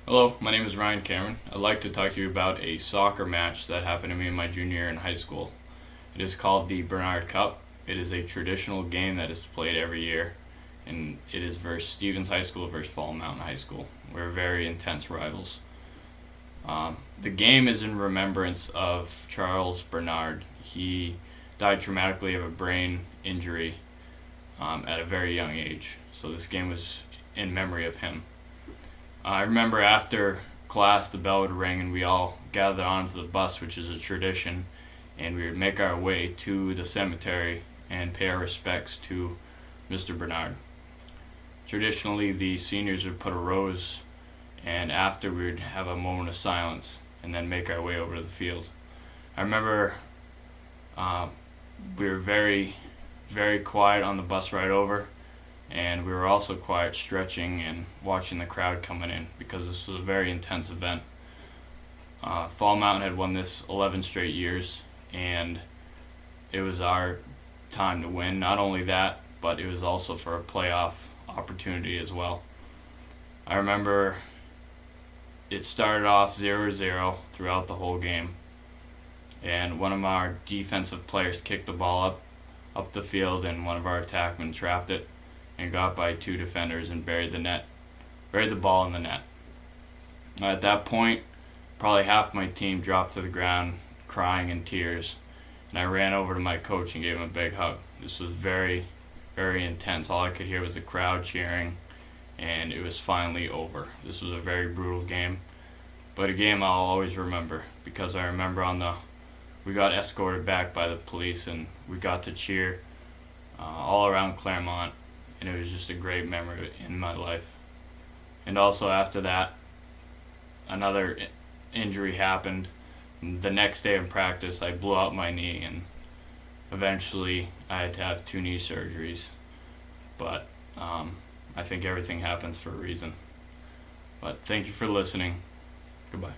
Hello, my name is Ryan Cameron. I'd like to talk to you about a soccer match that happened to me in my junior year in high school. It is called the Bernard Cup. It is a traditional game that is played every year, and it is versus Stevens High School versus Fall Mountain High School. We're very intense rivals. The game is in remembrance of Charles Bernard. He died traumatically of a brain injury at a very young age, so this game was in memory of him. I remember after class the bell would ring and we all gathered onto the bus, which is a tradition, and we would make our way to the cemetery and pay our respects to Mr. Bernard. Traditionally, the seniors would put a rose, and after we would have a moment of silence and then make our way over to the field. I remember we were very, very quiet on the bus ride over, and we were also quiet stretching and watching the crowd coming in because this was a very intense event. Fall Mountain had won this 11 straight years, and it was our time to win. Not only that, but it was also for a playoff opportunity as well. I remember it started off 0-0 throughout the whole game, and one of our defensive players kicked the ball up the field, and one of our attackmen trapped it and got by two defenders and buried the ball in the net. At that point, probably half my team dropped to the ground crying in tears, and I ran over to my coach and gave him a big hug. This was very, very intense. All I could hear was the crowd cheering, and it was finally over. This was a very brutal game, but a game I'll always remember because I remember we got escorted back by the police and we got to cheer all around Claremont, and it was just a great memory in my life. And also after that, another injury happened. The next day in practice, I blew out my knee, and eventually I had to have 2 knee surgeries. But I think everything happens for a reason. But thank you for listening. Goodbye.